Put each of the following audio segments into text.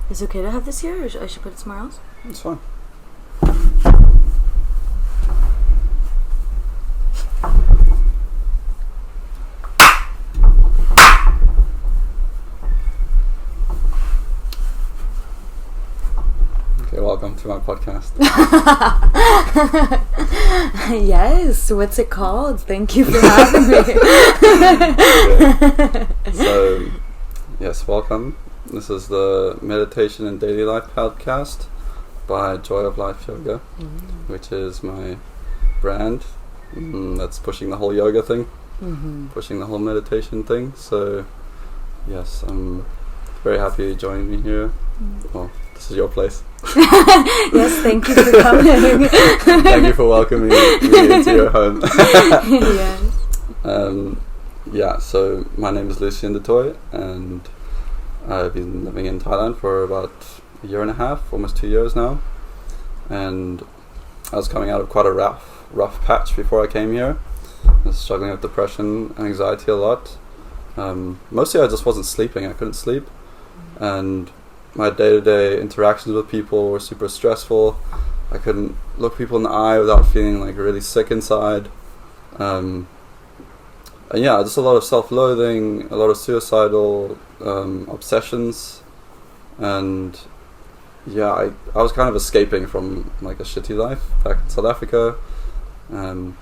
Is it okay to have this here, or I should put it somewhere else? It's fine. Okay, welcome to my podcast. Yes, what's it called? Thank you for having me. Okay. So, yes, welcome. This is the Meditation and Daily Life podcast by Joy of Life Yoga, which is my brand that's pushing the whole yoga thing, pushing the whole meditation thing. So, yes, I'm very happy you joined me here. Well, this is your place. Yes, thank you for coming. Thank you for welcoming me into your home. Yes. So my name is Lucien Detoy, and I've been living in Thailand for about a year and a half, almost 2 years now. And I was coming out of quite a rough patch before I came here. I was struggling with depression and anxiety a lot. Mostly I just wasn't sleeping. I couldn't sleep. And my day-to-day interactions with people were super stressful. I couldn't look people in the eye without feeling like really sick inside. And yeah, just a lot of self-loathing, a lot of suicidal obsessions. And yeah, I was kind of escaping from like a shitty life back in South Africa. And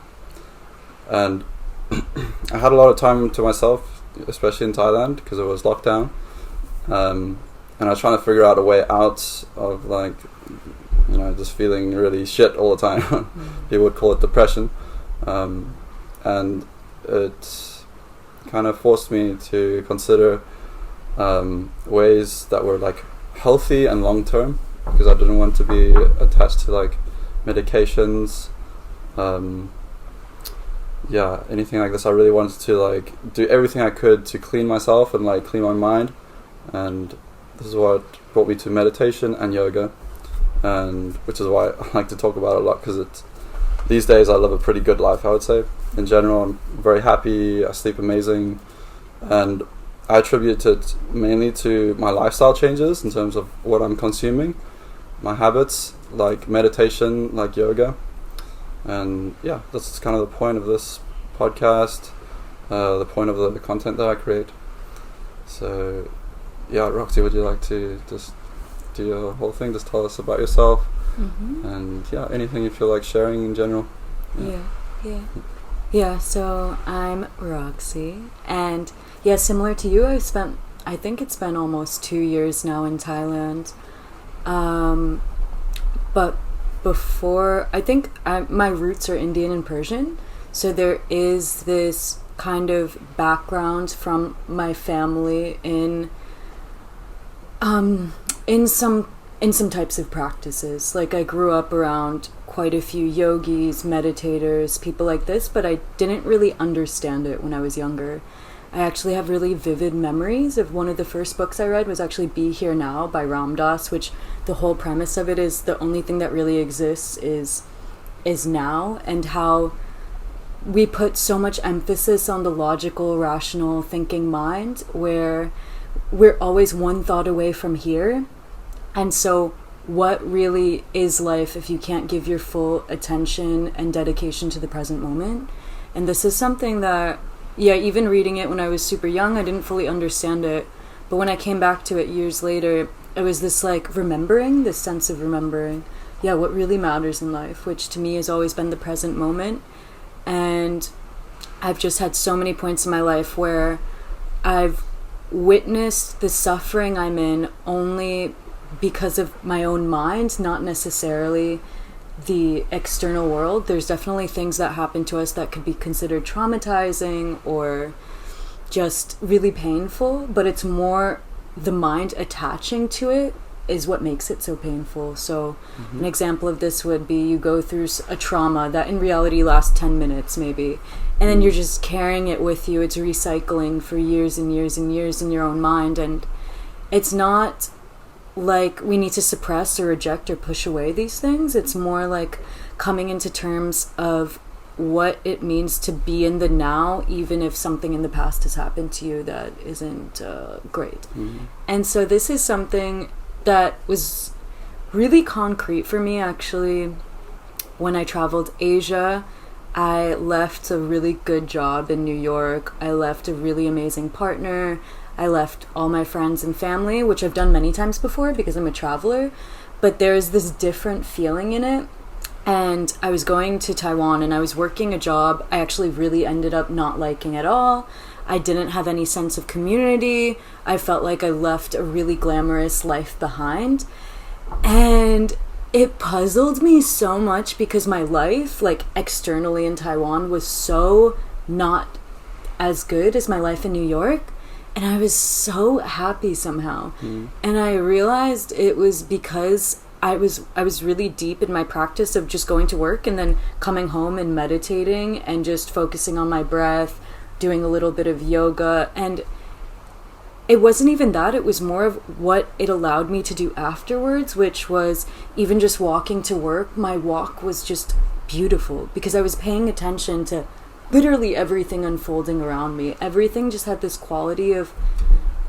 I had a lot of time to myself, especially in Thailand, because it was lockdown. And I was trying to figure out a way out of, like, you know, just feeling really shit all the time. People would call it depression. And it kind of forced me to consider ways that were, like, healthy and long-term, because I didn't want to be attached to, like, medications. Yeah, anything like this. I really wanted to, like, do everything I could to clean myself and, like, clean my mind. And this is what brought me to meditation and yoga, and which is why I like to talk about it a lot, because these days I live a pretty good life, I would say. In general, I'm very happy, I sleep amazing, and I attribute it mainly to my lifestyle changes in terms of what I'm consuming, my habits, like meditation, like yoga. And yeah, that's kind of the point of this podcast, the point of the content that I create. So yeah, Roxy, would you like to just do your whole thing? Just tell us about yourself, and yeah, anything you feel like sharing in general. Yeah, so I'm Roxy, and yeah, similar to you, I think it's been almost 2 years now in Thailand. But before, I think my roots are Indian and Persian, so there is this kind of background from my family in some types of practices. Like, I grew up around quite a few yogis, meditators, people like this, but I didn't really understand it when I was younger. I actually have really vivid memories of one of the first books I read was actually Be Here Now by Ram Dass, which the whole premise of it is the only thing that really exists is now, and how we put so much emphasis on the logical, rational thinking mind, where we're always one thought away from here. And so what really is life if you can't give your full attention and dedication to the present moment? And this is something that, yeah, even reading it when I was super young, I didn't fully understand it. But when I came back to it years later, it was this, like, this sense of remembering, yeah, what really matters in life, which to me has always been the present moment. And I've just had so many points in my life where I've witnessed the suffering I'm in only because of my own mind, not necessarily the external world. There's definitely things that happen to us that could be considered traumatizing or just really painful, but it's more the mind attaching to it is what makes it so painful. So an example of this would be you go through a trauma that in reality lasts 10 minutes maybe, and then you're just carrying it with you. It's recycling for years and years and years in your own mind, and it's not like we need to suppress or reject or push away these things. It's more like coming into terms of what it means to be in the now, even if something in the past has happened to you that isn't great. And so this is something that was really concrete for me, actually, when I traveled Asia. I left a really good job in New York. I left a really amazing partner. I left all my friends and family, which I've done many times before because I'm a traveler. But there's this different feeling in it. And I was going to Taiwan and I was working a job I actually really ended up not liking at all. I didn't have any sense of community. I felt like I left a really glamorous life behind. And it puzzled me so much because my life, like externally in Taiwan, was so not as good as my life in New York. And I was so happy somehow. And I realized it was because I was really deep in my practice of just going to work and then coming home and meditating and just focusing on my breath, doing a little bit of yoga. And it wasn't even that, it was more of what it allowed me to do afterwards, which was even just walking to work. My walk was just beautiful because I was paying attention to literally everything unfolding around me. Everything just had this quality of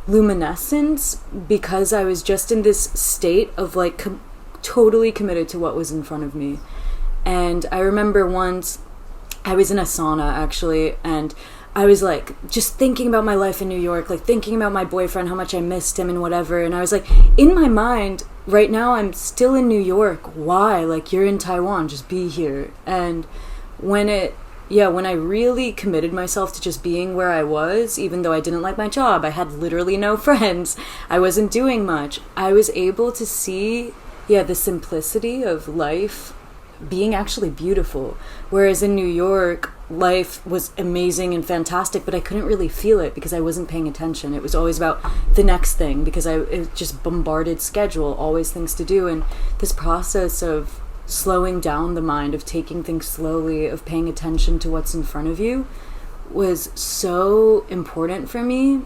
luminescence because I was just in this state of like totally committed to what was in front of me. And I remember once I was in a sauna actually, and I was like just thinking about my life in New York, like thinking about my boyfriend, how much I missed him and whatever. And I was like, in my mind right now I'm still in New York. Why? Like, you're in Taiwan, just be here. And when I really committed myself to just being where I was, even though I didn't like my job, I had literally no friends, I wasn't doing much, I was able to see the simplicity of life being actually beautiful. Whereas in New York, life was amazing and fantastic, but I couldn't really feel it because I wasn't paying attention. It was always about the next thing because it was just bombarded schedule, always things to do. And this process of slowing down the mind, of taking things slowly, of paying attention to what's in front of you was so important for me.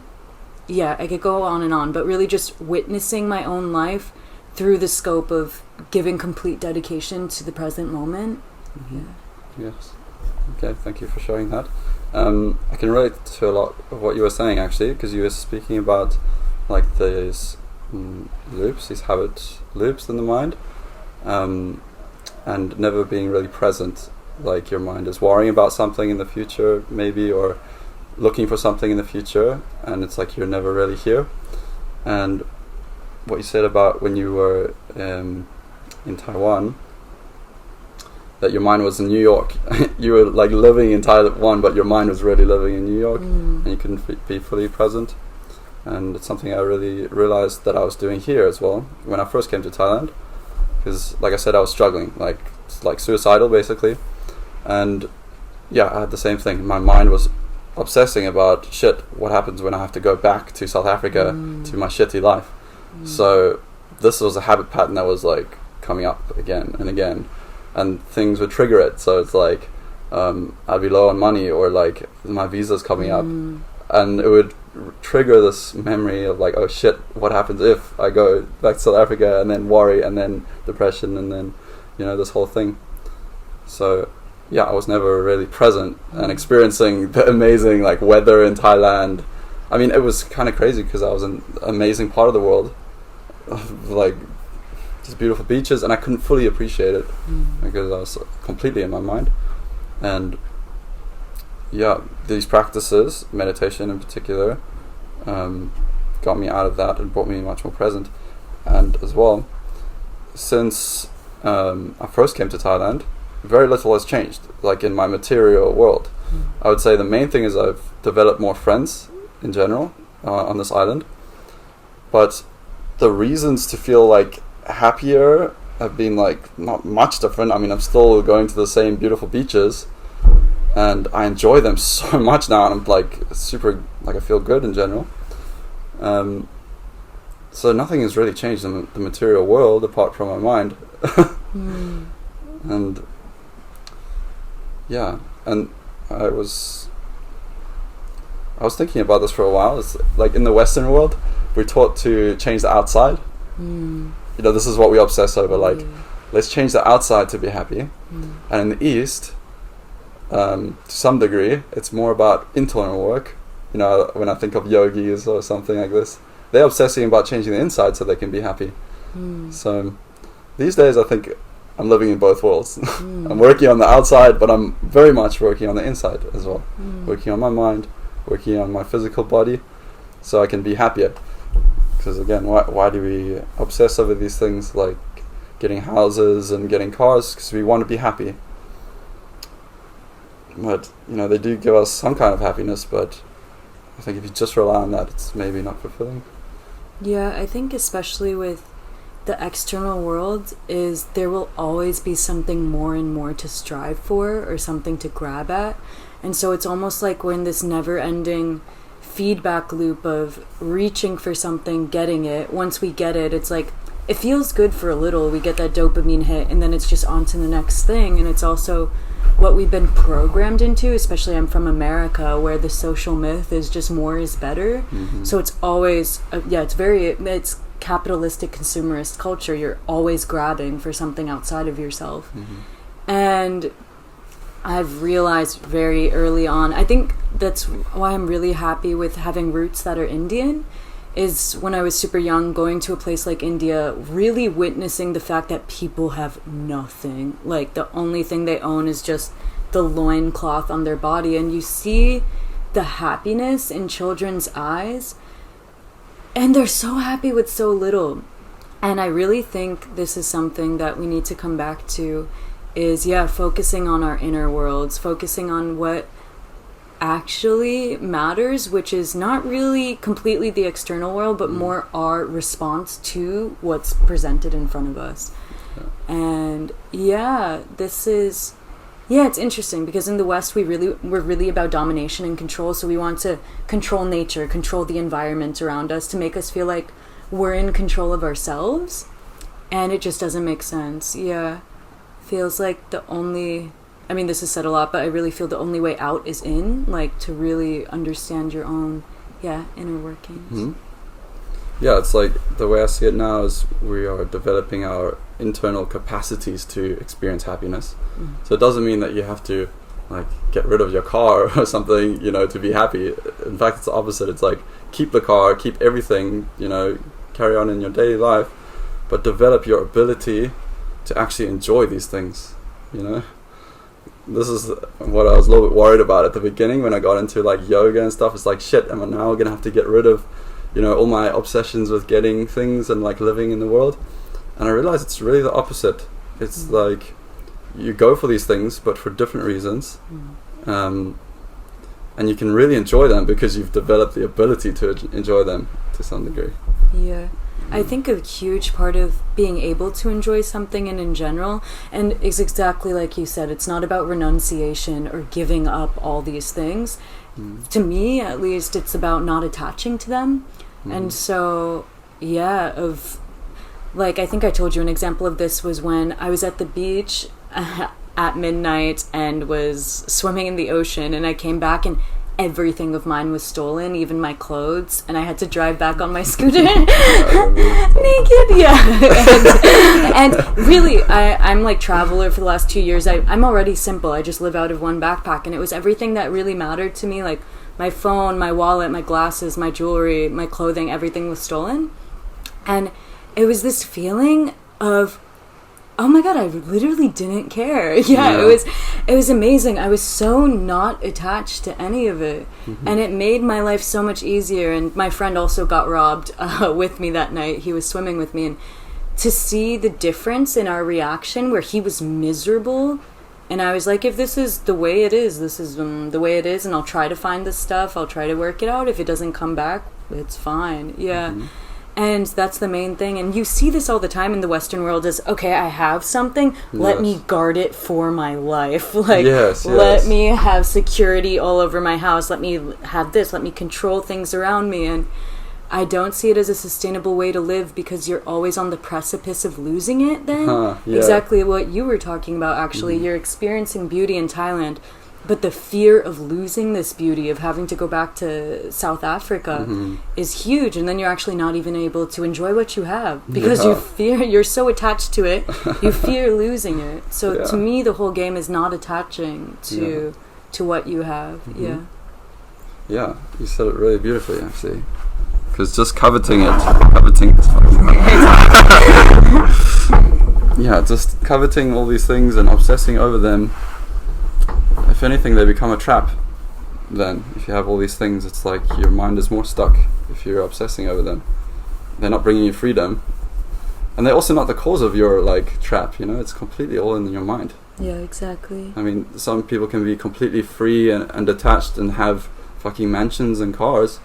Yeah, I could go on and on, but really just witnessing my own life through the scope of giving complete dedication to the present moment. Yes. Okay, thank you for sharing that. I can relate to a lot of what you were saying actually, because you were speaking about like these loops, these habit loops in the mind, and never being really present. Like your mind is worrying about something in the future maybe, or looking for something in the future, and it's like you're never really here. And what you said about when you were in Taiwan, that your mind was in New York. You were like living in Taiwan, but your mind was really living in New York, and you couldn't be fully present. And it's something I really realized that I was doing here as well when I first came to Thailand, because like I said, I was struggling, like suicidal basically. And I had the same thing. My mind was obsessing about shit, what happens when I have to go back to South Africa to my shitty life. So this was a habit pattern that was like coming up again and again, and things would trigger it. So it's like I'd be low on money, or like my visa's coming up, and it would trigger this memory of like, oh shit, what happens if I go back to South Africa, and then worry, and then depression, and then this whole thing. So I was never really present and experiencing the amazing like weather in Thailand. I mean, it was kind of crazy because I was in an amazing part of the world, like just beautiful beaches, and I couldn't fully appreciate it because I was completely in my mind. And these practices, meditation in particular, got me out of that and brought me much more present. And as well, since I first came to Thailand, very little has changed, like in my material world. I would say the main thing is I've developed more friends in general on this island, but the reasons to feel like happier have been like not much different. I mean, I'm still going to the same beautiful beaches and I enjoy them so much now, and I'm like super, like I feel good in general. So nothing has really changed in the material world apart from my mind. And and I was thinking about this for a while. It's like in the Western world, we're taught to change the outside. This is what we obsess over, like let's change the outside to be happy. And in the East, to some degree, it's more about internal work. When I think of yogis or something like this, they're obsessing about changing the inside so they can be happy. So these days I think I'm living in both worlds. I'm working on the outside, but I'm very much working on the inside as well. Working on my mind, working on my physical body, so I can be happier. Because again, why do we obsess over these things like getting houses and getting cars? Because we want to be happy. But, you know, they do give us some kind of happiness, but I think if you just rely on that, it's maybe not fulfilling. Yeah, I think especially with the external world is there will always be something more and more to strive for or something to grab at. And so it's almost like we're in this never-ending feedback loop of reaching for something, getting it. Once we get it, it's like it feels good for a little. We get that dopamine hit, and then it's just on to the next thing. And it's also what we've been programmed into, especially I'm from America, where the social myth is just more is better. So it's always, it's capitalistic consumerist culture. You're always grabbing for something outside of yourself. And I've realized very early on, I think that's why I'm really happy with having roots that are Indian, is when I was super young, going to a place like India, really witnessing the fact that people have nothing. Like, the only thing they own is just the loincloth on their body. And you see the happiness in children's eyes, and they're so happy with so little. And I really think this is something that we need to come back to, is, focusing on our inner worlds, focusing on what actually matters, which is not really completely the external world, but more our response to what's presented in front of us. And this is it's interesting, because in the West we're really about domination and control. So we want to control nature, control the environment around us, to make us feel like we're in control of ourselves, and it just doesn't make sense. Feels like the only, I mean, this is said a lot, but I really feel the only way out is in, like, to really understand your own, inner workings. Yeah, it's like, the way I see it now is we are developing our internal capacities to experience happiness. So it doesn't mean that you have to, like, get rid of your car or something, you know, to be happy. In fact, it's the opposite. It's like, keep the car, keep everything, you know, carry on in your daily life, but develop your ability to actually enjoy these things, you know. This is what I was a little bit worried about at the beginning when I got into, like, yoga and stuff. It's like, shit, am I now gonna have to get rid of, you know, all my obsessions with getting things and, like, living in the world? And I realized it's really the opposite. It's like, you go for these things, but for different reasons, and you can really enjoy them because you've developed the ability to enjoy them to some degree. I think a huge part of being able to enjoy something, and in general, and it's exactly like you said, it's not about renunciation or giving up all these things. To me, at least, it's about not attaching to them. And so, like, I think I told you an example of this was when I was at the beach at midnight and was swimming in the ocean, and I came back and everything of mine was stolen, even my clothes, and I had to drive back on my scooter naked. And really, I'm like traveler for the last 2 years. I'm already simple. I just live out of one backpack, and it was everything that really mattered to me, like my phone, my wallet, my glasses, my jewelry, my clothing, everything was stolen. And it was this feeling of, oh my god, I literally didn't care. It was amazing. I was so not attached to any of it. And it made my life so much easier. And my friend also got robbed with me that night. He was swimming with me, and to see the difference in our reaction, where he was miserable and I was like, if this is the way it is, this is the way it is, and I'll try to find this stuff, I'll try to work it out. If it doesn't come back, it's fine. And that's the main thing. And you see this all the time in the Western world is, okay, I have something, let me guard it for my life. Like, let me have security all over my house. Let me have this. Let me control things around me. And I don't see it as a sustainable way to live, because you're always on the precipice of losing it then. Exactly what you were talking about, actually. You're experiencing beauty in Thailand, but the fear of losing this beauty, of having to go back to South Africa is huge. And then you're actually not even able to enjoy what you have, because you fear, you're so attached to it, you fear losing it. So to me, the whole game is not attaching to what you have. Yeah, you said it really beautifully, actually. Because just coveting is fucking Yeah, just coveting all these things and obsessing over them. If anything, they become a trap. Then, if you have all these things, it's like your mind is more stuck if you're obsessing over them. They're not bringing you freedom, and they're also not the cause of your like trap. You know, it's completely all in your mind. Yeah, exactly. I mean, some people can be completely free and detached and have fucking mansions and cars.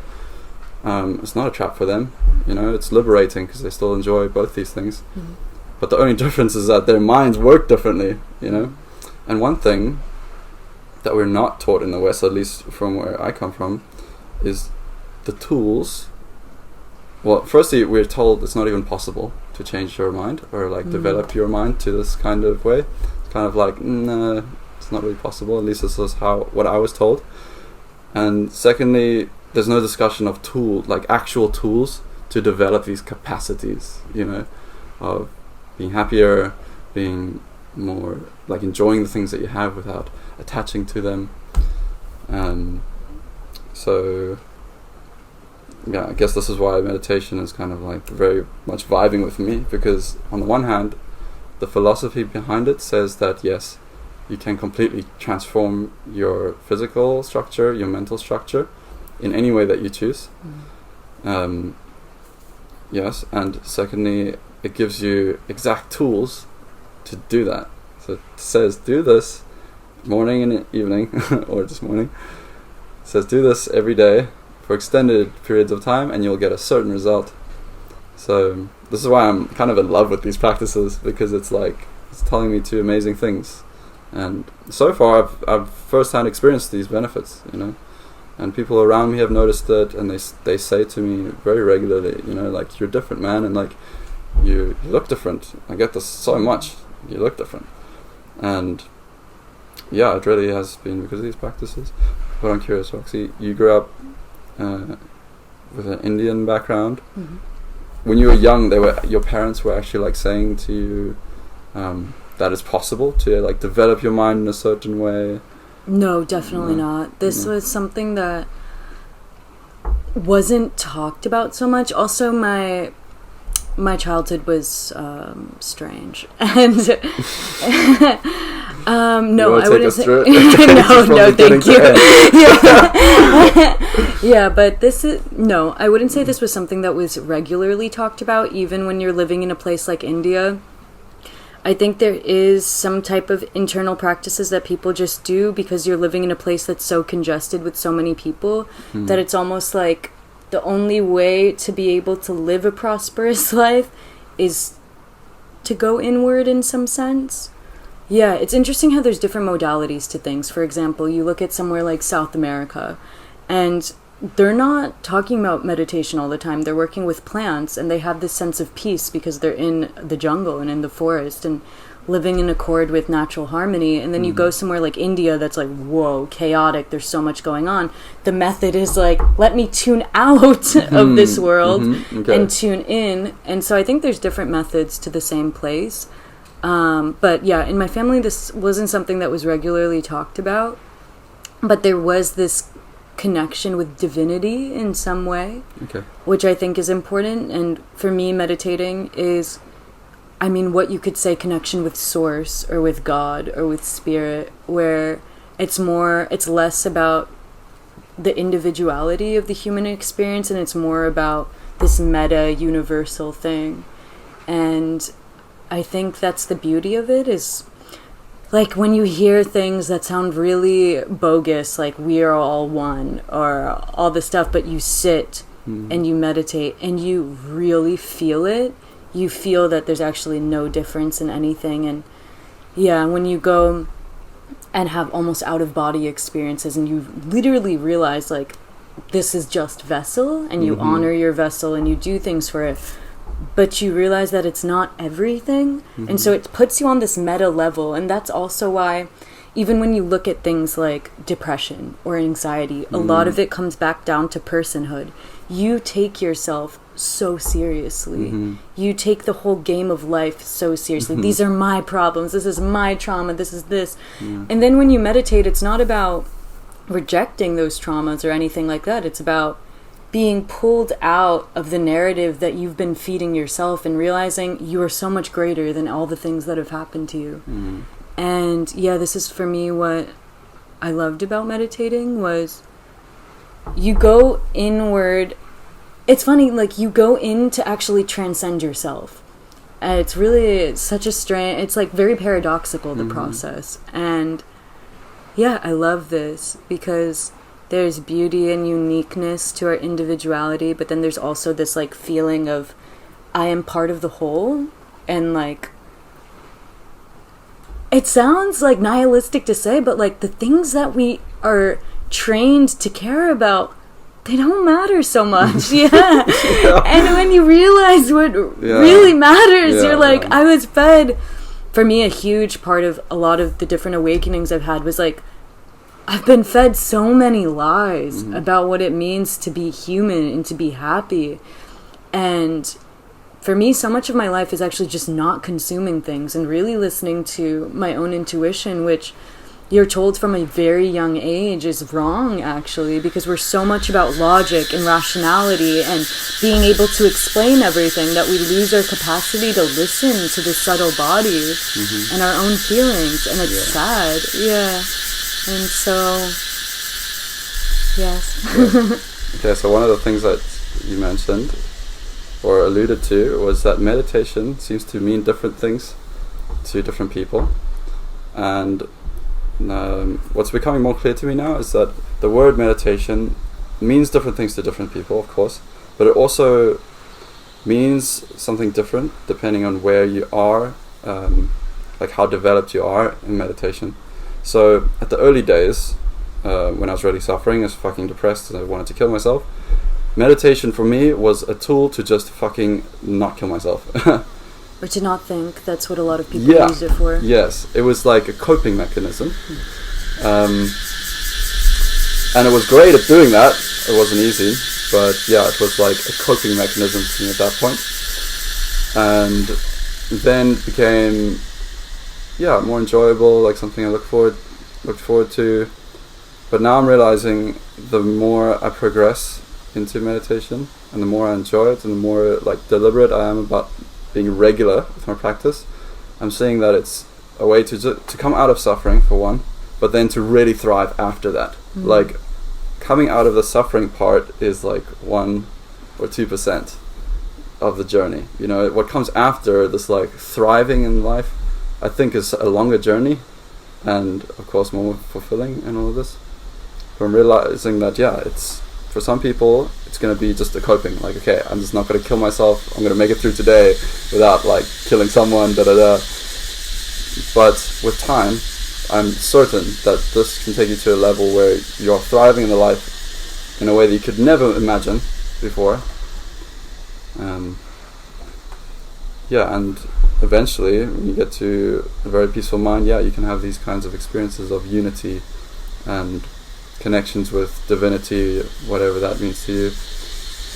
It's not a trap for them. You know, it's liberating because they still enjoy both these things. Mm-hmm. But the only difference is that their minds work differently. You know, and one thing that we're not taught in the West, at least from where I come from, is the tools. Well, firstly, we're told it's not even possible to change your mind or like develop your mind to this kind of way. It's kind of like, nah, it's not really possible. At least this is what I was told. And secondly, there's no discussion of actual tools to develop these capacities, you know, of being happier, being more like enjoying the things that you have without attaching to them. So yeah, I guess this is why meditation is kind of like very much vibing with me, because on the one hand, the philosophy behind it says that yes, you can completely transform your physical structure, your mental structure, in any way that you choose. Yes, and secondly, it gives you exact tools to do that. So it says do this morning and evening, or just morning. It says do this every day for extended periods of time and you'll get a certain result. So this is why I'm kind of in love with these practices, because it's like it's telling me two amazing things. And so far I've first-hand experienced these benefits, you know. And people around me have noticed it, and they say to me very regularly, you know, like, you're different, man, and like you look different. I get this so much. You look different. And yeah, it really has been because of these practices. But I'm curious, Roxy, you grew up with an Indian background. Mm-hmm. When you were young, your parents were actually like saying to you that it's possible to like develop your mind in a certain way. No, definitely not. This was something that wasn't talked about so much. Also, my childhood was strange, and no, I wouldn't say. no, thank you. Yeah, but I wouldn't say this was something that was regularly talked about, even when you're living in a place like India. I think there is some type of internal practices that people just do because you're living in a place that's so congested with so many people that it's almost like the only way to be able to live a prosperous life is to go inward in some sense. Yeah, it's interesting how there's different modalities to things. For example, you look at somewhere like South America, and they're not talking about meditation all the time. They're working with plants, and they have this sense of peace because they're in the jungle and in the forest and living in accord with natural harmony. And then you go somewhere like India that's like, whoa, chaotic, there's so much going on. The method is like, let me tune out of this world and tune in. And so I think there's different methods to the same place. But yeah, in my family, this wasn't something that was regularly talked about, but there was this connection with divinity in some way, which I think is important. And for me, meditating is, I mean, what you could say connection with source or with God or with spirit, where it's less about the individuality of the human experience, and it's more about this meta universal thing. And I think that's the beauty of it, is like when you hear things that sound really bogus, like we are all one or all this stuff, but you sit and you meditate and you really feel it. You feel that there's actually no difference in anything. And yeah, when you go and have almost out-of-body experiences and you literally realize like this is just vessel, and you honor your vessel and you do things for it, but you realize that it's not everything. And so it puts you on this meta level. And that's also why even when you look at things like depression or anxiety, a lot of it comes back down to personhood. You take yourself so seriously. You take the whole game of life so seriously. These are my problems. This is my trauma. This is this. And then when you meditate, it's not about rejecting those traumas or anything like that. It's about being pulled out of the narrative that you've been feeding yourself and realizing you are so much greater than all the things that have happened to you. Mm. And yeah, this is for me what I loved about meditating was you go inward. It's funny, like you go in to actually transcend yourself. It's such a strange, it's like very paradoxical, the process. And yeah, I love this because there's beauty and uniqueness to our individuality, but then there's also this like feeling of I am part of the whole. And like, it sounds like nihilistic to say, but like the things that we are trained to care about, they don't matter so much. Yeah. And when you realize what really matters, you're like, I was fed. For me, a huge part of a lot of the different awakenings I've had was like, I've been fed so many lies about what it means to be human and to be happy. And for me, so much of my life is actually just not consuming things and really listening to my own intuition, which you're told from a very young age is wrong, actually, because we're so much about logic and rationality and being able to explain everything that we lose our capacity to listen to the subtle body and our own feelings. And it's sad. Yeah. And so, yes. Okay, so one of the things that you mentioned or alluded to was that meditation seems to mean different things to different people. And what's becoming more clear to me now is that the word meditation means different things to different people, of course, but it also means something different depending on where you are, like how developed you are in meditation. So at the early days, when I was really suffering, I was fucking depressed and I wanted to kill myself, meditation for me was a tool to just fucking not kill myself. Or to not think. That's what a lot of people use it for. Yes, it was like a coping mechanism. And it was great at doing that. It wasn't easy, but yeah, it was like a coping mechanism for me at that point. And then it became more enjoyable, like something I looked forward to. But now I'm realizing the more I progress into meditation and the more I enjoy it and the more like deliberate I am about being regular with my practice, I'm seeing that it's a way to come out of suffering for one, but then to really thrive after that. Like coming out of the suffering part is like 1 or 2% of the journey. You know, what comes after this like thriving in life, I think is a longer journey and of course more fulfilling and all of this. But I'm realizing that it's for some people it's going to be just a coping, like, okay, I'm just not going to kill myself, I'm going to make it through today without like killing someone, But with time, I'm certain that this can take you to a level where you're thriving in the life in a way that you could never imagine before. And eventually, when you get to a very peaceful mind, you can have these kinds of experiences of unity and connections with divinity, whatever that means to you.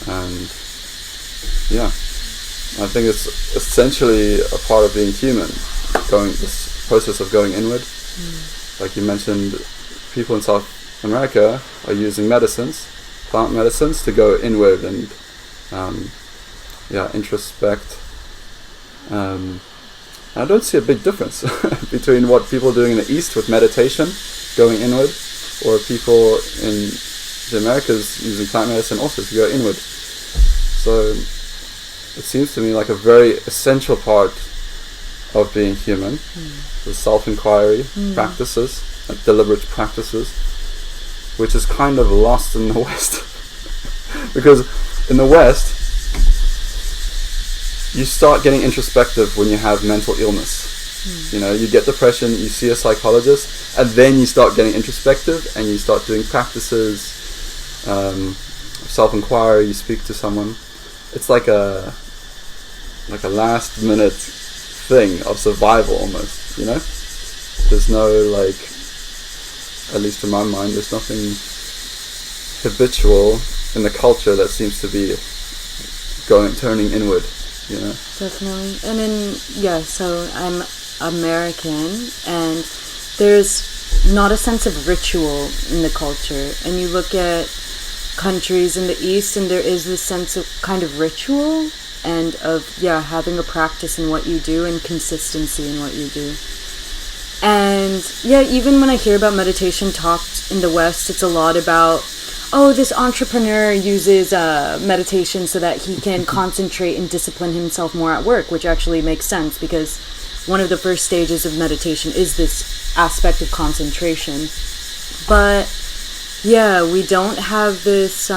And I think it's essentially a part of being human, this process of going inward. Like you mentioned, people in South America are using plant medicines to go inward and introspect. I don't see a big difference between what people are doing in the East with meditation, going inward, or people in the Americas using plant medicine also to go inward. So it seems to me like a very essential part of being human, the self-inquiry practices, like deliberate practices, which is kind of lost in the West. Because in the West, you start getting introspective when you have mental illness. You know, you get depression, you see a psychologist, and then you start getting introspective and you start doing practices of self-inquiry, you speak to someone. It's like a last minute thing of survival almost, you know? There's no, like, at least in my mind, there's nothing habitual in the culture that seems to be turning inward, you know? Definitely. And so I'm American, and there's not a sense of ritual in the culture. And you look at countries in the East, and there is this sense of kind of ritual and of having a practice in what you do and consistency in what you do. And even when I hear about meditation talked in the West, it's a lot about, oh, this entrepreneur uses meditation so that he can concentrate and discipline himself more at work, which actually makes sense because one of the first stages of meditation is this aspect of concentration. But we don't have this,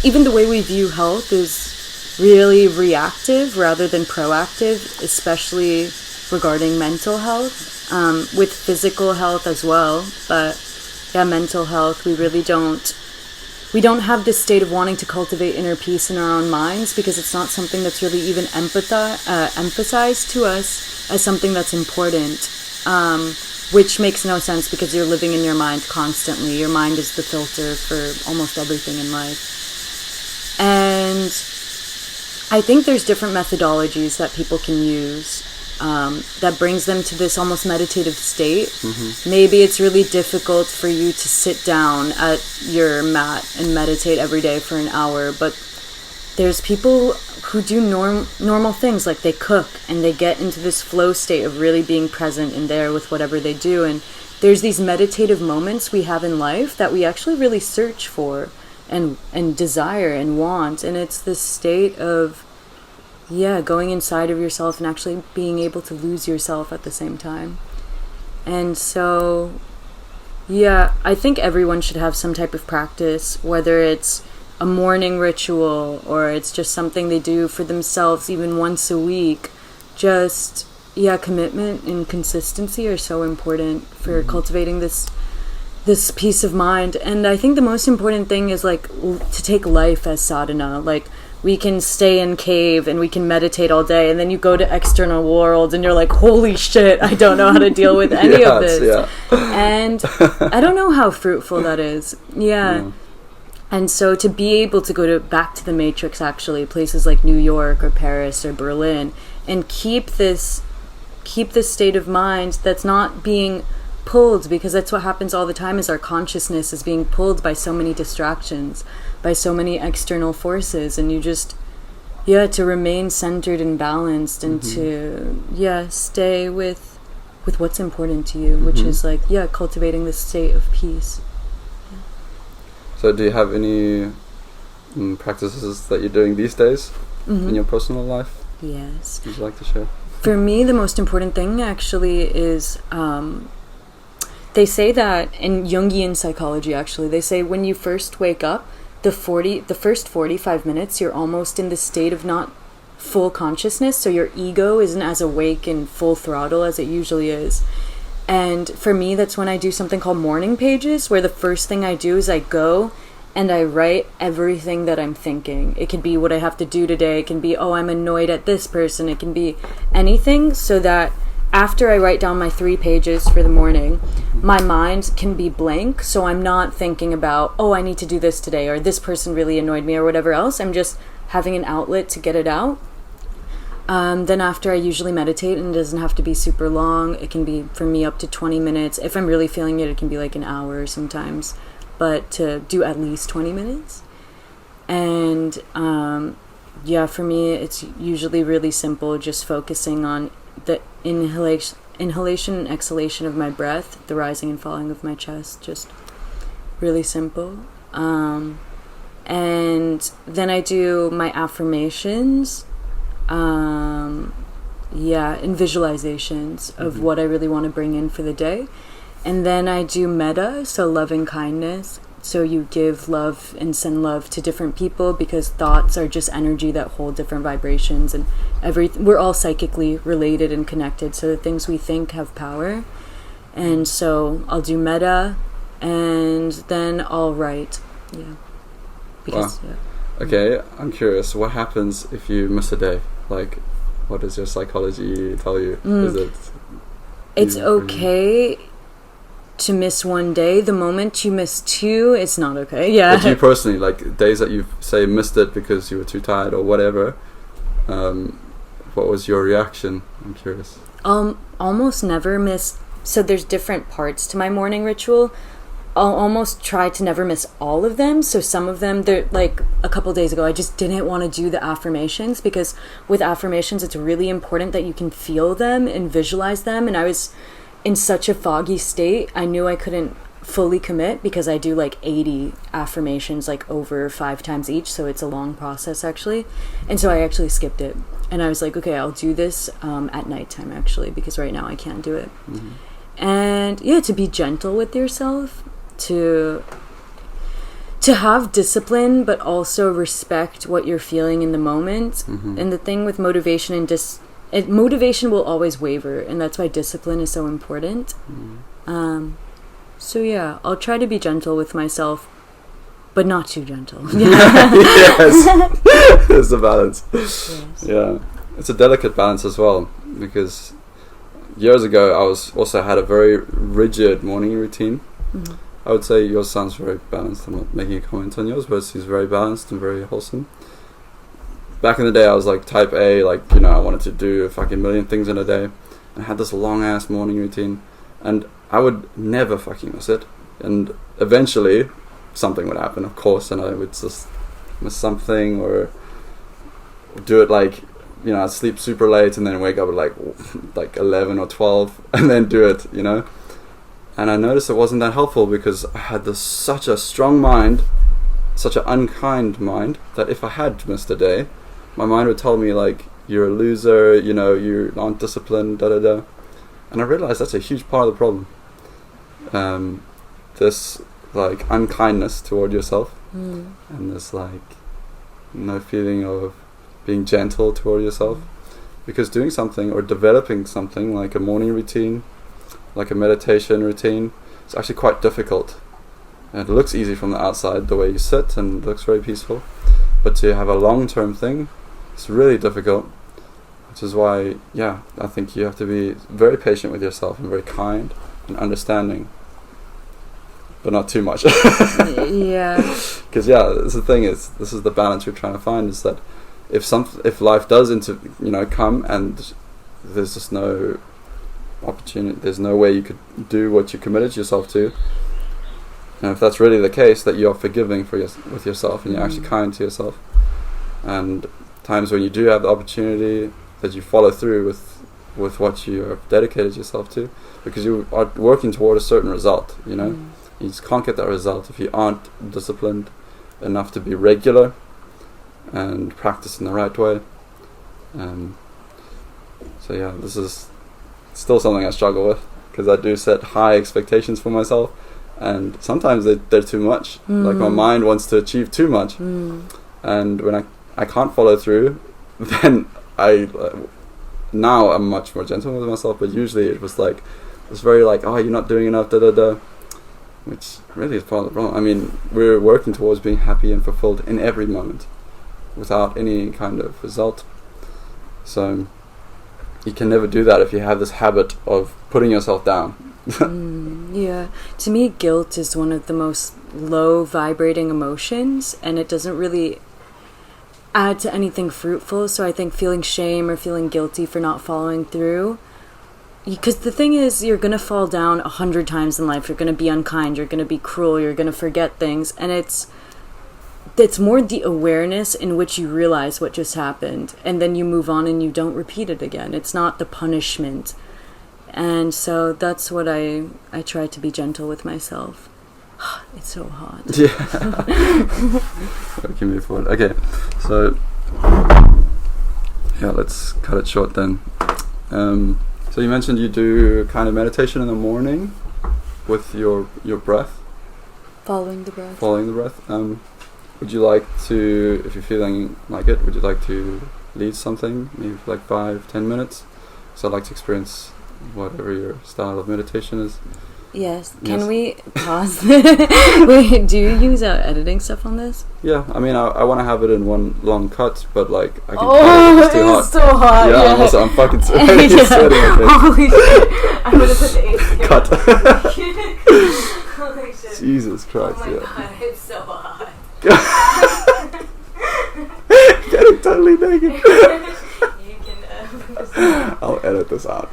even the way we view health is really reactive rather than proactive, especially regarding mental health, with physical health as well. But mental health, we don't have this state of wanting to cultivate inner peace in our own minds because it's not something that's really even emphasized to us as something that's important, which makes no sense because you're living in your mind constantly. Your mind is the filter for almost everything in life. And I think there's different methodologies that people can use that brings them to this almost meditative state. Mm-hmm. Maybe it's really difficult for you to sit down at your mat and meditate every day for an hour, but there's people who do normal things, like they cook and they get into this flow state of really being present and there with whatever they do. And there's these meditative moments we have in life that we actually really search for and desire and want, and it's this state of going inside of yourself and actually being able to lose yourself at the same time. And so I think everyone should have some type of practice, whether it's a morning ritual or it's just something they do for themselves even once a week. Just commitment and consistency are so important for cultivating this peace of mind. And I think the most important thing is like to take life as sadhana. Like, we can stay in cave and we can meditate all day, and then you go to external world and you're like, holy shit, I don't know how to deal with any of this. And I don't know how fruitful that is. And so to be able to go back to the matrix, actually, places like New York or Paris or Berlin, and keep this state of mind that's not being pulled, because that's what happens all the time, is our consciousness is being pulled by so many distractions, by so many external forces, and you just to remain centered and balanced and to stay with what's important to you, which is like cultivating this state of peace. So do you have any practices that you're doing these days in your personal life? Yes. Would you like to share? For me, the most important thing actually is they say that in Jungian psychology, actually, they say when you first wake up, the first 45 minutes, you're almost in the state of not full consciousness, so your ego isn't as awake and full throttle as it usually is. And for me, that's when I do something called morning pages, where the first thing I do is I go and I write everything that I'm thinking. It can be what I have to do today. It can be, oh, I'm annoyed at this person. It can be anything, so that after I write down my 3 pages for the morning, my mind can be blank, so I'm not thinking about, oh, I need to do this today, or this person really annoyed me, or whatever else. I'm just having an outlet to get it out. Then after, I usually meditate, and it doesn't have to be super long. It can be, for me, up to 20 minutes. If I'm really feeling it, it can be like an hour sometimes, but to do at least 20 minutes. And for me, it's usually really simple, just focusing on the inhalation and exhalation of my breath, the rising and falling of my chest, just really simple. And then I do my affirmations, and visualizations of what I really want to bring in for the day. And then I do metta, so loving kindness. So you give love and send love to different people, because thoughts are just energy that hold different vibrations, and we're all psychically related and connected, so the things we think have power. And so I'll do metta, and then I'll write. Because, Okay, I'm curious, what happens if you miss a day? Like, what does your psychology tell you? It's okay to miss one day. The moment you miss 2, it's not okay. But you personally, like days that you say missed it because you were too tired or whatever, what was your reaction? I'm curious. Almost never miss. So there's different parts to my morning ritual. I'll almost try to never miss all of them. So some of them, they're like a couple days ago, I just didn't want to do the affirmations, because with affirmations, it's really important that you can feel them and visualize them. And I was in such a foggy state, I knew I couldn't fully commit, because I do like 80 affirmations like over 5 times each. So it's a long process actually. And so I actually skipped it. And I was like, okay, I'll do this at nighttime actually, because right now I can't do it. Mm-hmm. And yeah, to be gentle with yourself, to have discipline, but also respect what you're feeling in the moment. Mm-hmm. And the thing with motivation and motivation will always waver, and that's why discipline is so important. Mm-hmm. So yeah, I'll try to be gentle with myself, but not too gentle. Yes, there's a balance. Yes. Yeah, it's a delicate balance as well, because years ago I also had a very rigid morning routine. Mm-hmm. I would say yours sounds very balanced. I'm not making a comment on yours, but it seems very balanced and very wholesome. Back in the day, I was like type A, like, you know, I wanted to do a fucking million things in a day, and I had this long ass morning routine, and I would never fucking miss it. And eventually, something would happen, of course, and I would just miss something, or do it like, you know, I'd sleep super late and then wake up at like 11 or 12 and then do it, you know. And I noticed it wasn't that helpful, because I had such a strong mind, such an unkind mind, that if I had missed a day, my mind would tell me like, you're a loser, you know, you aren't disciplined, da da da. And I realized that's a huge part of the problem. This like unkindness toward yourself, and this like no feeling of being gentle toward yourself, because doing something or developing something like a morning routine, like a meditation routine, it's actually quite difficult. And it looks easy from the outside, the way you sit, and it looks very peaceful, but to have a long-term thing, it's really difficult. Which is why, yeah, I think you have to be very patient with yourself and very kind and understanding, but not too much. Yeah. Because this is the balance you're trying to find, is that if life does come and there's just no opportunity, there's no way you could do what you committed yourself to, and if that's really the case, that you're forgiving with yourself, and you're actually kind to yourself, and times when you do have the opportunity, that you follow through with what you have dedicated yourself to, because you are working toward a certain result, you know. You just can't get that result if you aren't disciplined enough to be regular and practice in the right way. So yeah, this is still something I struggle with, because I do set high expectations for myself, and sometimes they're too much. Like my mind wants to achieve too much, and when I can't follow through, then now I'm much more gentle with myself. But usually it was very like, oh, you're not doing enough, da da da, which really is part of the problem. I mean, we're working towards being happy and fulfilled in every moment, without any kind of result. So you can never do that if you have this habit of putting yourself down. Yeah. To me, guilt is one of the most low vibrating emotions, and it doesn't really add to anything fruitful. So I think feeling shame or feeling guilty for not following through, because the thing is, you're gonna fall down 100 times in life. You're gonna be unkind, you're gonna be cruel, you're gonna forget things, and it's more the awareness in which you realize what just happened, and then you move on and you don't repeat it again. It's not the punishment. And so that's what I try to be gentle with myself. It's so hot. Yeah. We can move forward. Okay, so yeah, let's cut it short then. So you mentioned you do kind of meditation in the morning with your breath. Following the breath. Would you like to, if you're feeling like it, would you like to lead something, maybe for like 5-10 minutes? So I'd like to experience whatever your style of meditation is. Yes. Can we pause? Wait, do you use editing stuff on this? Yeah, I mean, I want to have it in one long cut, but like I can cut it. It's too hot. It's so hot. Yeah, I'm fucking sweating. Holy shit! I'm gonna put the AC. Cut. Holy shit! Jesus Christ! Oh my god, it's so hot. Getting totally naked. You can. I'll edit this out.